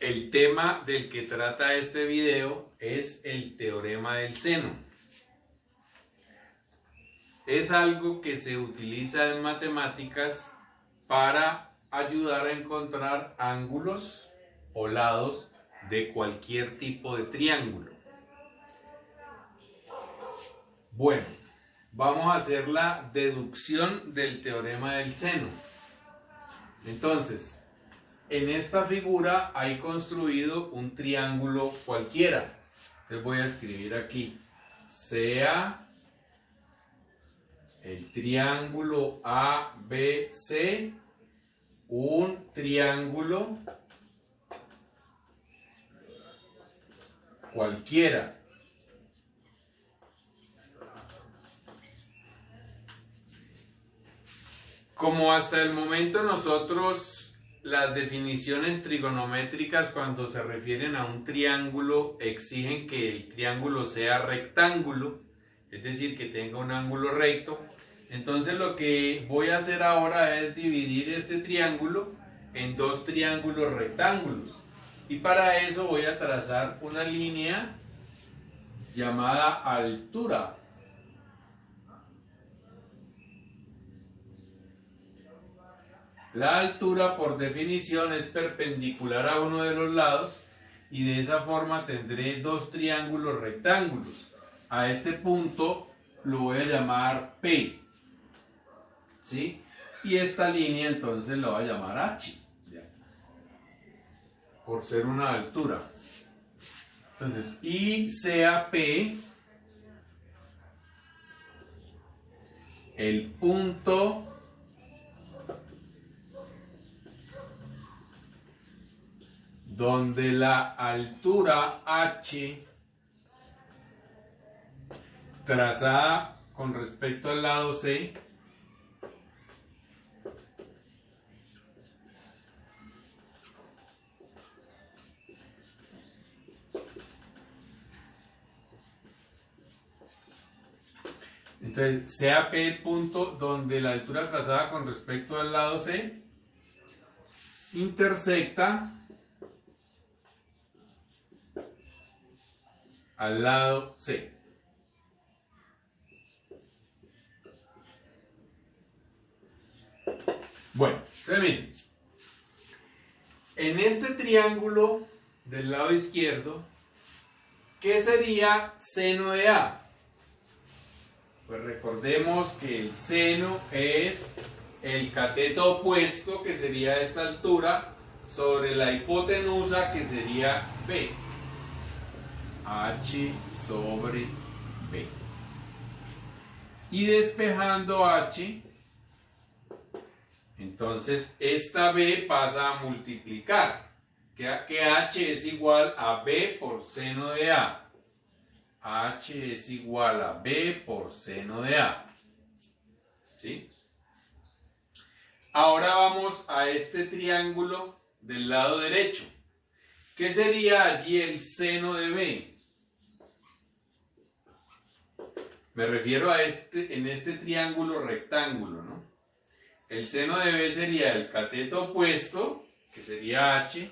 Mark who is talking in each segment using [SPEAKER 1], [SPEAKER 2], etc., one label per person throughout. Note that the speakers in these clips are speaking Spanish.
[SPEAKER 1] El tema del que trata este video es el teorema del seno. Es algo que se utiliza en matemáticas para ayudar a encontrar ángulos o lados de cualquier tipo de triángulo. Bueno, vamos a hacer la deducción del teorema del seno. Entonces, en esta figura hay construido un triángulo cualquiera. Les voy a escribir aquí: sea el triángulo ABC un triángulo cualquiera. Como hasta el momento nosotros las definiciones trigonométricas cuando se refieren a un triángulo exigen que el triángulo sea rectángulo, es decir, que tenga un ángulo recto. Entonces lo que voy a hacer ahora es dividir este triángulo en dos triángulos rectángulos. Y para eso voy a trazar una línea llamada altura. La altura, por definición, es perpendicular a uno de los lados y de esa forma tendré dos triángulos rectángulos. A este punto lo voy a llamar P, ¿sí? Y esta línea entonces la voy a llamar H, ¿ya? Por ser una altura. Entonces, y sea P el punto donde la altura H trazada con respecto al lado C entonces sea P el punto donde la altura trazada con respecto al lado C intersecta al lado C. Bueno, miren, en este triángulo del lado izquierdo, ¿qué sería seno de A? Pues recordemos que el seno es el cateto opuesto, que sería esta altura, sobre la hipotenusa, que sería B. H sobre B. Y despejando H, entonces esta B pasa a multiplicar. Que H es igual a B por seno de A. H es igual a B por seno de A. ¿Sí? Ahora vamos a este triángulo del lado derecho. ¿Qué sería allí el seno de B? Me refiero a en este triángulo rectángulo, ¿no? El seno de B sería el cateto opuesto, que sería H,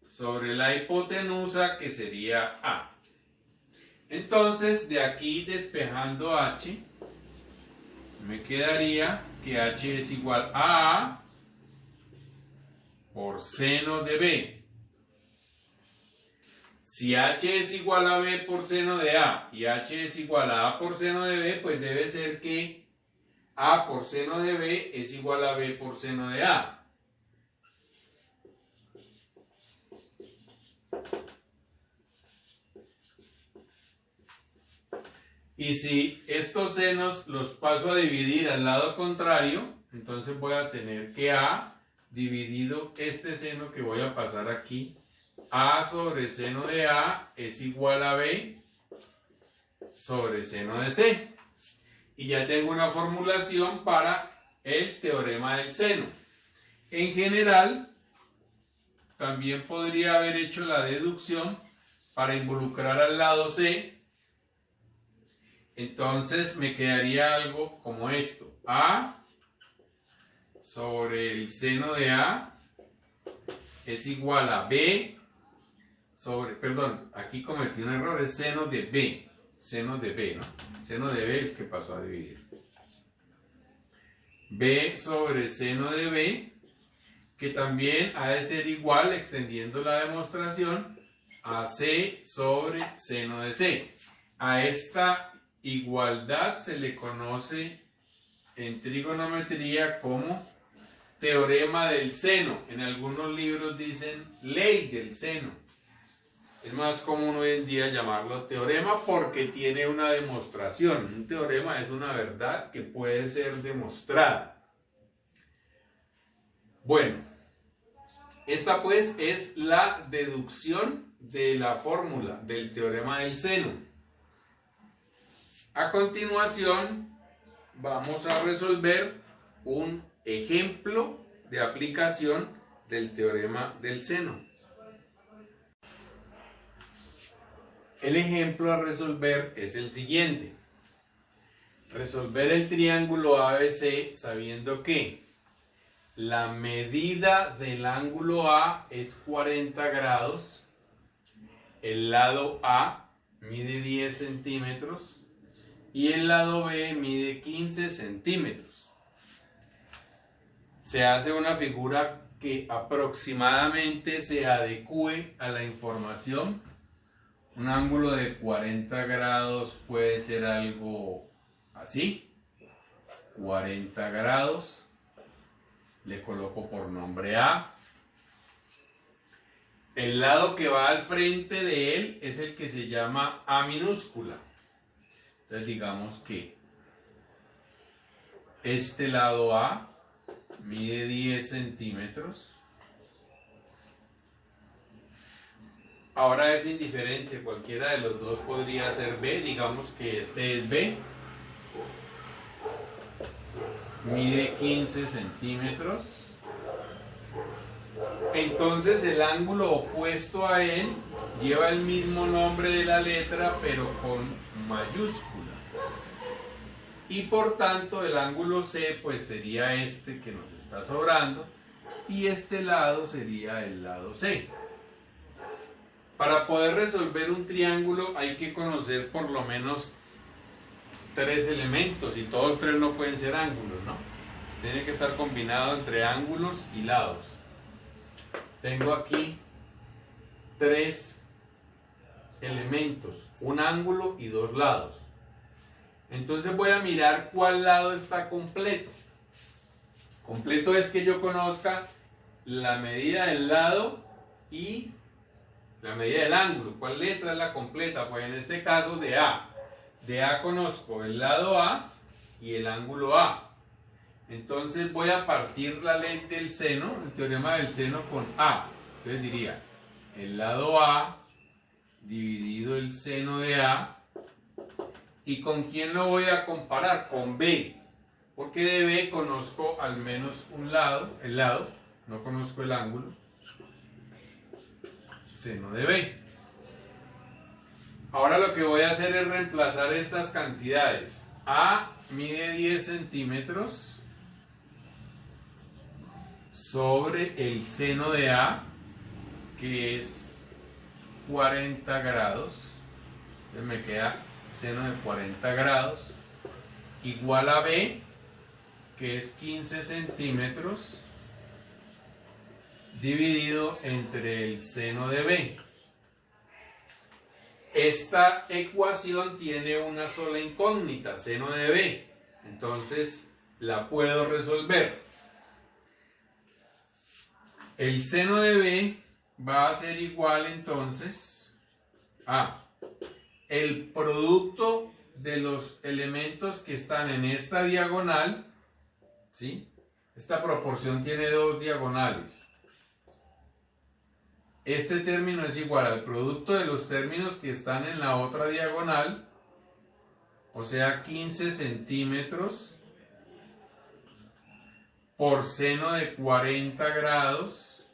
[SPEAKER 1] sobre la hipotenusa, que sería A. Entonces, de aquí despejando H, me quedaría que H es igual a A por seno de B. Si H es igual a B por seno de A y H es igual a A por seno de B, pues debe ser que A por seno de B es igual a B por seno de A. Y si estos senos los paso a dividir al lado contrario, entonces voy a tener que A dividido este seno que voy a pasar aquí, A sobre seno de A es igual a B sobre seno de C. Y ya tengo una formulación para el teorema del seno. En general, también podría haber hecho la deducción para involucrar al lado C. Entonces me quedaría algo como esto: A sobre el seno de A es igual a B sobre, perdón, aquí cometí un error, es seno de B, ¿no? Seno de B es que pasó a dividir. B sobre seno de B, que también ha de ser igual, extendiendo la demostración, a C sobre seno de C. A esta igualdad se le conoce en trigonometría como teorema del seno. En algunos libros dicen ley del seno. Es más común hoy en día llamarlo teorema porque tiene una demostración. Un teorema es una verdad que puede ser demostrada. Bueno, esta pues es la deducción de la fórmula del teorema del seno. A continuación vamos a resolver un ejemplo de aplicación del teorema del seno. El ejemplo a resolver es el siguiente. Resolver el triángulo ABC sabiendo que la medida del ángulo A es 40 grados, el lado A mide 10 centímetros y el lado B mide 15 centímetros. Se hace una figura que aproximadamente se adecue a la información. Un ángulo de 40 grados puede ser algo así, 40 grados. Le coloco por nombre A. El lado que va al frente de él es el que se llama A minúscula. Entonces digamos que este lado A mide 10 centímetros. Ahora es indiferente, cualquiera de los dos podría ser B. Digamos que este es B. Mide 15 centímetros. Entonces el ángulo opuesto a él lleva el mismo nombre de la letra pero con mayúscula. Y por tanto el ángulo C pues sería este que nos está sobrando y este lado sería el lado C. Para poder resolver un triángulo hay que conocer por lo menos 3 elementos y todos 3 no pueden ser ángulos, ¿no? Tiene que estar combinado entre ángulos y lados. Tengo aquí 3 elementos, un ángulo y 2 lados. Entonces voy a mirar cuál lado está completo. Completo es que yo conozca la medida del lado y la medida del ángulo. ¿Cuál letra es la completa? Pues en este caso de A. De A conozco el lado A y el ángulo A. Entonces voy a partir la ley del seno, el teorema del seno con A. Entonces diría el lado A dividido el seno de A. ¿Y con quién lo voy a comparar? Con B. Porque de B conozco al menos un lado, el lado, no conozco el ángulo. Seno de B. Ahora lo que voy a hacer es reemplazar estas cantidades. A mide 10 centímetros sobre el seno de A, que es 40 grados. Entonces me queda seno de 40 grados, igual a B, que es 15 centímetros, dividido entre el seno de B. Esta ecuación tiene una sola incógnita, seno de B. Entonces la puedo resolver. El seno de B va a ser igual entonces a el producto de los elementos que están en esta diagonal, ¿sí? Esta proporción tiene 2 diagonales. Este término es igual al producto de los términos que están en la otra diagonal, o sea 15 centímetros por seno de 40 grados,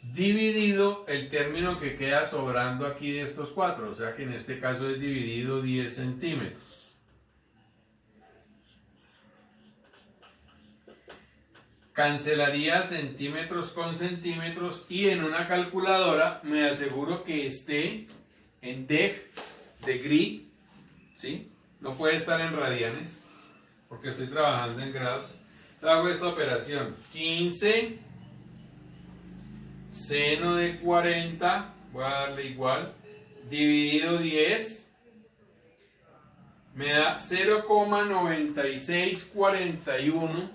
[SPEAKER 1] dividido el término que queda sobrando aquí de estos 4, o sea que en este caso es dividido 10 centímetros. cancelaría centímetros con centímetros y en una calculadora me aseguro que esté en degree, ¿sí? No puede estar en radianes porque estoy trabajando en grados. Entonces hago esta operación: 15 seno de 40, voy a darle igual, dividido 10, me da 0,9641,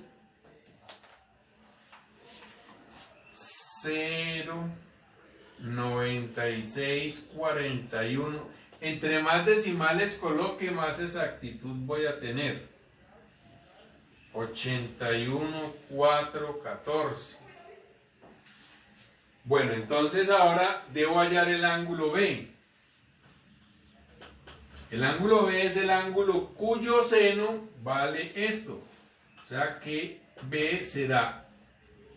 [SPEAKER 1] 0,9641. Entre más decimales coloque, más exactitud voy a tener. 81,414. Bueno, entonces ahora debo hallar el ángulo B. El ángulo B es el ángulo cuyo seno vale esto. O sea que B será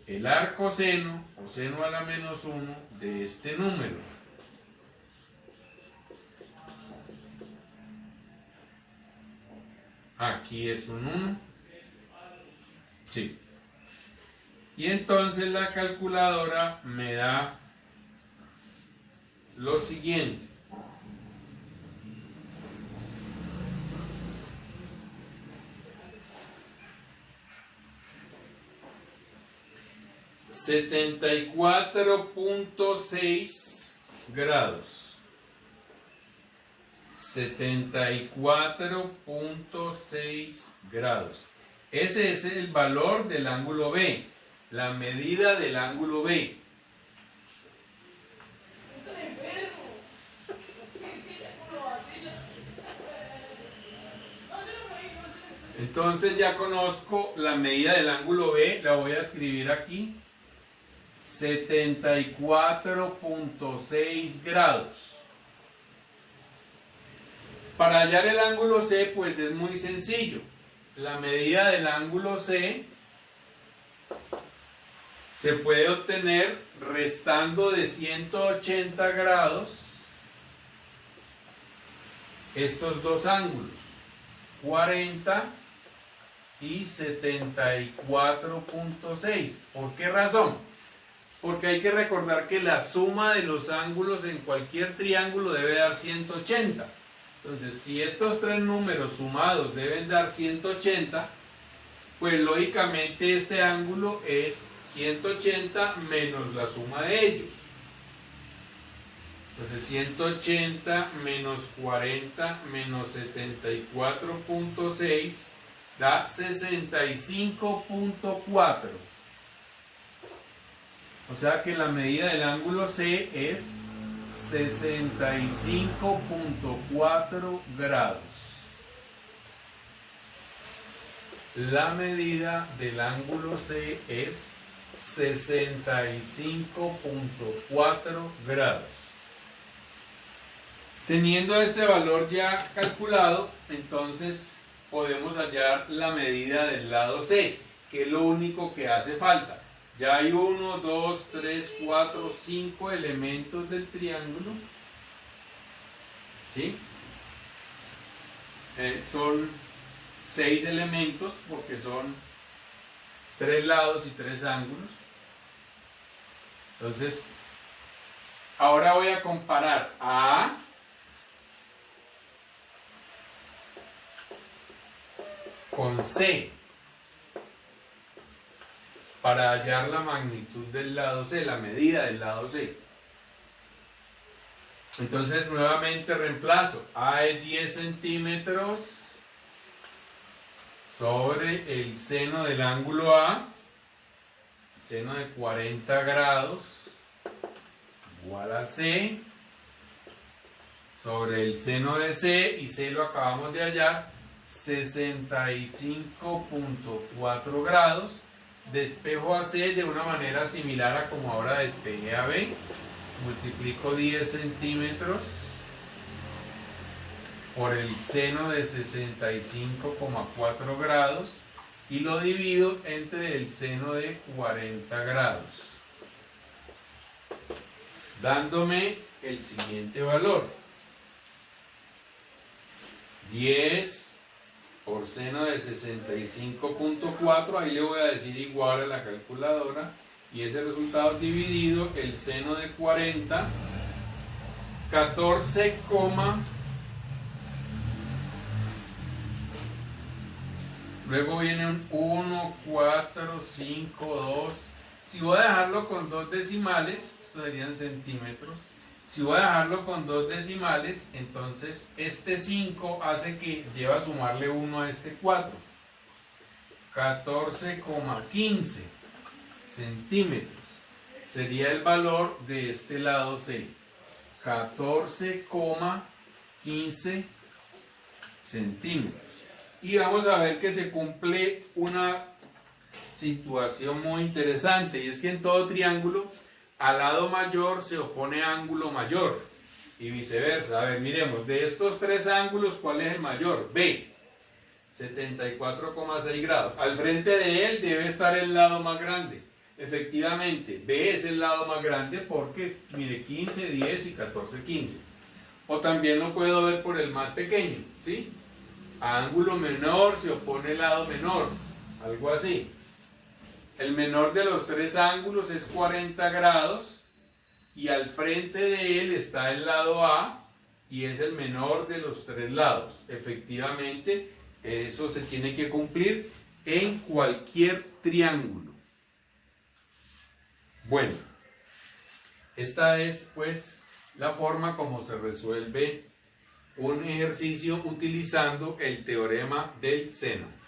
[SPEAKER 1] el arcoseno o seno a la menos 1 de este número. Aquí es un 1. Sí. Y entonces la calculadora me da lo siguiente. ...74.6 grados. 74.6 grados. Ese es el valor del ángulo B. La medida del ángulo B. Entonces ya conozco la medida del ángulo B. La voy a escribir aquí. 74.6 grados. Para hallar el ángulo C, pues es muy sencillo. La medida del ángulo C se puede obtener restando de 180 grados estos dos ángulos, 40 y 74.6. ¿Por qué razón? Porque hay que recordar que la suma de los ángulos en cualquier triángulo debe dar 180. Entonces, si estos tres números sumados deben dar 180, pues lógicamente este ángulo es 180 menos la suma de ellos. Entonces 180 menos 40 menos 74.6 da 65.4. O sea que la medida del ángulo C es 65.4 grados. La medida del ángulo C es 65.4 grados. Teniendo este valor ya calculado, entonces podemos hallar la medida del lado C, que es lo único que hace falta. Ya hay 1, 2, 3, 4, 5 elementos del triángulo. ¿Sí? Son 6 elementos porque son 3 lados y 3 ángulos. Entonces, ahora voy a comparar A con C para hallar la magnitud del lado C, la medida del lado C. Entonces nuevamente reemplazo. A es 10 centímetros sobre el seno del ángulo A, seno de 40 grados, igual a C, sobre el seno de C, y C lo acabamos de hallar, 65.4 grados. Despejo a C de una manera similar a como ahora despejé a B. Multiplico 10 centímetros por el seno de 65,4 grados y lo divido entre el seno de 40 grados, dándome el siguiente valor: 10 por seno de 65.4, ahí le voy a decir igual a la calculadora, y ese resultado dividido el seno de 40, 14, luego viene un 1, 4, 5, 2. Si voy a dejarlo con dos decimales, esto serían centímetros. Si voy a dejarlo con dos decimales, entonces este 5 hace que lleva a sumarle 1 a este 4. 14,15 centímetros sería el valor de este lado C. 14,15 centímetros. Y vamos a ver que se cumple una situación muy interesante, y es que en todo triángulo al lado mayor se opone ángulo mayor y viceversa. A ver, miremos, de estos tres ángulos, ¿cuál es el mayor? B, 74,6 grados. Al frente de él debe estar el lado más grande. Efectivamente, B es el lado más grande porque, mire, 15, 10 y 14, 15. O también lo puedo ver por el más pequeño, ¿sí? A ángulo menor se opone el lado menor, algo así. El menor de los tres ángulos es 40 grados y al frente de él está el lado A y es el menor de los tres lados. Efectivamente, eso se tiene que cumplir en cualquier triángulo. Bueno, esta es pues la forma como se resuelve un ejercicio utilizando el teorema del seno.